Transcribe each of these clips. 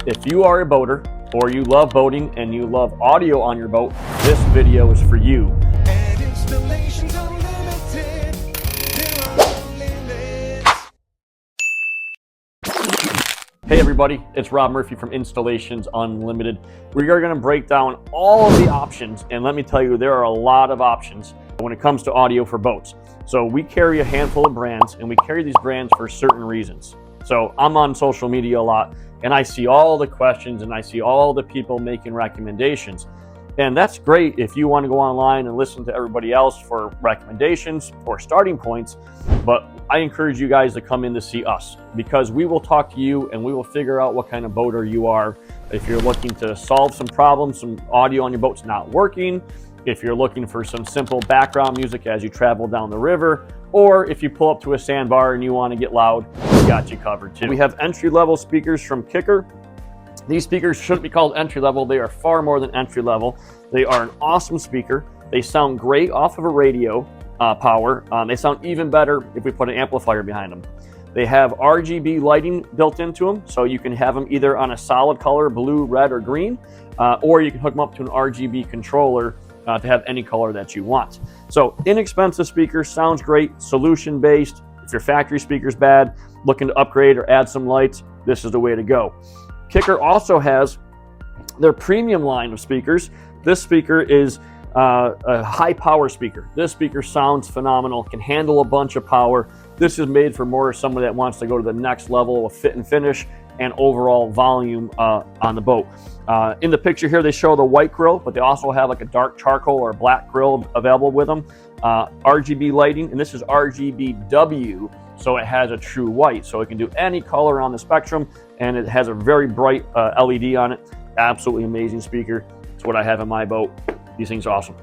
If you are a boater or you love boating and you love audio on your boat, this video is for you. And installations unlimited. There are no limits. Hey everybody, it's Rob Murphy from Installations Unlimited. We are going to break down all of the options, and let me tell you, there are a lot of options when it comes to audio for boats. So we carry a handful of brands, and we carry these brands for certain reasons. So I'm on social media a lot, and I see all the questions, and I see all the people making recommendations. And that's great if you want to go online and listen to everybody else for recommendations or starting points, but I encourage you guys to come in to see us, because we will talk to you and we will figure out what kind of boater you are. If you're looking to solve some problems, some audio on your boat's not working, if you're looking for some simple background music as you travel down the river, or if you pull up to a sandbar and you want to get loud, we got you covered too. We have entry-level speakers from Kicker. These speakers shouldn't be called entry-level. They are far more than entry-level. They are an awesome speaker. They sound great off of a radio power. They sound even better if we put an amplifier behind them. They have RGB lighting built into them, so you can have them either on a solid color, blue, red, or green, or you can hook them up to an RGB controller to have any color that you want. So inexpensive speaker, sounds great, solution-based. If your factory speaker's bad, looking to upgrade or add some lights, this is the way to go. Kicker also has their premium line of speakers. This speaker is a high power speaker. This speaker sounds phenomenal, can handle a bunch of power. This is made for more someone that wants to go to the next level of fit and finish and overall volume on the boat. In the picture here, they show the white grill, but they also have like a dark charcoal or black grill available with them. RGB lighting, and this is RGBW, so it has a true white, so it can do any color on the spectrum, and it has a very bright LED on it. Absolutely amazing speaker. It's what I have in my boat. These things are awesome.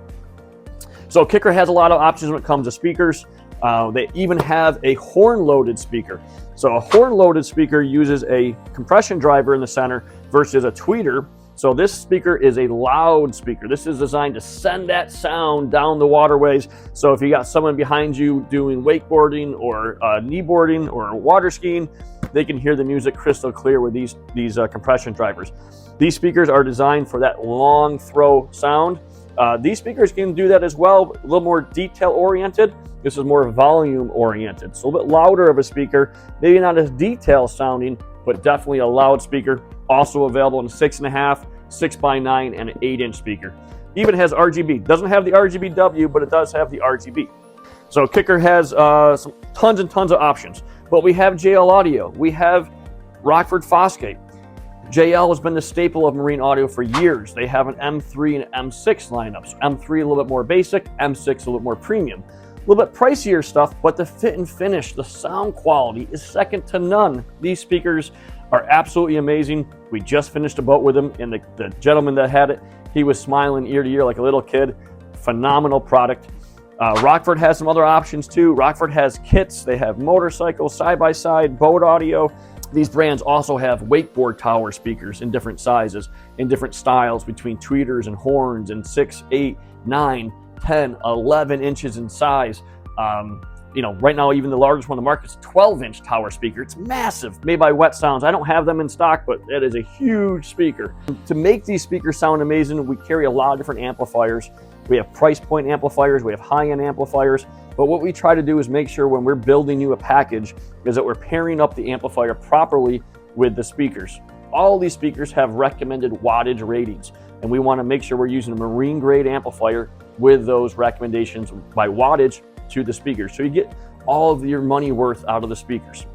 So Kicker has a lot of options when it comes to speakers. They even have a horn-loaded speaker. So a horn-loaded speaker uses a compression driver in the center versus a tweeter. So this speaker is a loud speaker. This is designed to send that sound down the waterways. So if you got someone behind you doing wakeboarding or kneeboarding or water skiing, they can hear the music crystal clear with these compression drivers. These speakers are designed for that long throw sound. These speakers can do that as well, a little more detail oriented. This is more volume oriented. It's a little bit louder of a speaker, maybe not as detail sounding, but definitely a loud speaker. Also available in 6.5, 6x9, and an 8-inch speaker. Even has RGB. Doesn't have the RGBW, but it does have the RGB. So Kicker has tons and tons of options. But we have JL Audio. We have Rockford Fosgate. JL has been the staple of marine audio for years. They have an M3 and M6 lineup. So M3 a little bit more basic, M6 a little bit more premium. A little bit pricier stuff, but the fit and finish, the sound quality is second to none. These speakers are absolutely amazing. We just finished a boat with them, and the gentleman that had it, he was smiling ear to ear like a little kid. Phenomenal product. Rockford has some other options too. Rockford has kits. They have motorcycle, side-by-side, boat audio. These brands also have wakeboard tower speakers in different sizes, in different styles, between tweeters and horns, and 6, 8, 9, 10, 11 inches in size. Right now, even the largest one on the market is a 12-inch tower speaker. It's massive, made by Wet Sounds. I don't have them in stock, but it is a huge speaker. To make these speakers sound amazing, we carry a lot of different amplifiers. We have price point amplifiers, we have high-end amplifiers, but what we try to do is make sure when we're building you a package is that we're pairing up the amplifier properly with the speakers. All these speakers have recommended wattage ratings, and we want to make sure we're using a marine-grade amplifier with those recommendations by wattage to the speakers, so you get all of your money worth out of the speakers.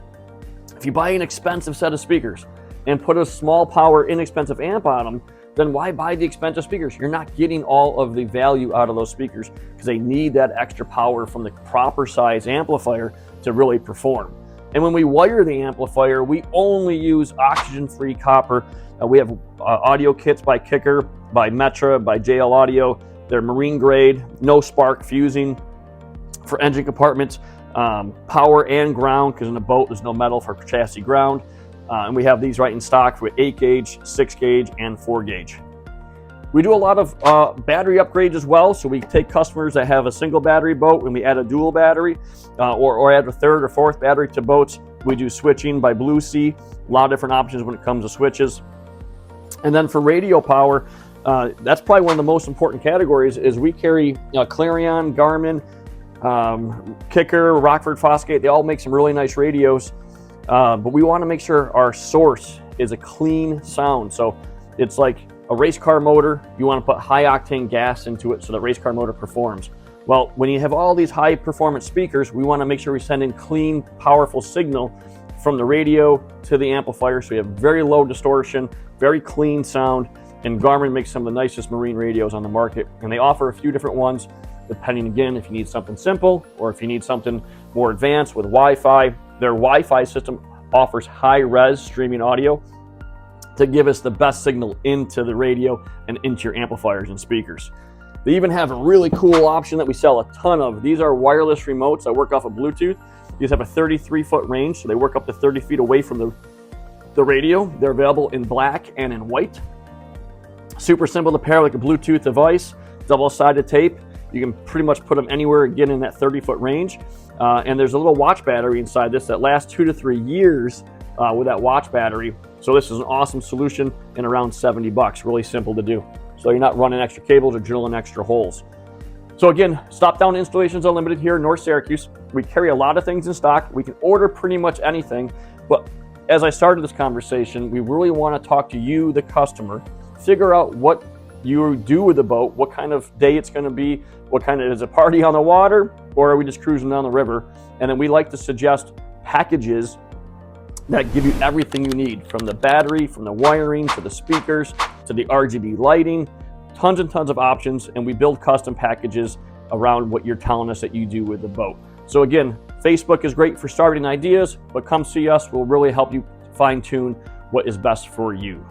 If you buy an expensive set of speakers and put a small power, inexpensive amp on them, then why buy the expensive speakers? You're not getting all of the value out of those speakers because they need that extra power from the proper size amplifier to really perform. And when we wire the amplifier, we only use oxygen-free copper. We have audio kits by Kicker, by Metra, by JL Audio. They're marine grade, no spark fusing for engine compartments, power and ground, because in a boat there's no metal for chassis ground. And we have these right in stock with 8 gauge, 6 gauge, and 4 gauge. We do a lot of battery upgrades as well. So we take customers that have a single battery boat and we add a dual battery or add a third or fourth battery to boats. We do switching by Blue Sea. A lot of different options when it comes to switches. And then for radio power, that's probably one of the most important categories. Is we carry Clarion, Garmin, Kicker, Rockford, Fosgate. They all make some really nice radios, but we want to make sure our source is a clean sound. So it's like a race car motor. You want to put high octane gas into it so the race car motor performs. Well, when you have all these high performance speakers, we want to make sure we send in clean, powerful signal from the radio to the amplifier, so we have very low distortion, very clean sound. And Garmin makes some of the nicest marine radios on the market, and they offer a few different ones depending, again, if you need something simple or if you need something more advanced with Wi-Fi. Their Wi-Fi system offers high-res streaming audio to give us the best signal into the radio and into your amplifiers and speakers. They even have a really cool option that we sell a ton of. These are wireless remotes that work off of Bluetooth. These have a 33-foot range, so they work up to 30 feet away from the radio. They're available in black and in white. Super simple to pair like a Bluetooth device, double-sided tape. You can pretty much put them anywhere, again, in that 30-foot range. And there's a little watch battery inside this that lasts 2 to 3 years with that watch battery. So this is an awesome solution and around $70. Really simple to do. So you're not running extra cables or drilling extra holes. So again, Stop Down Installations Unlimited here in North Syracuse. We carry a lot of things in stock. We can order pretty much anything. But as I started this conversation, we really want to talk to you, the customer, figure out what you do with the boat, what kind of day it's going to be, what kind of, is it a party on the water, or are we just cruising down the river? And then we like to suggest packages that give you everything you need, from the battery, from the wiring, to the speakers, to the RGB lighting, tons and tons of options, and we build custom packages around what you're telling us that you do with the boat. So again, Facebook is great for starting ideas, but come see us. We'll really help you fine-tune what is best for you.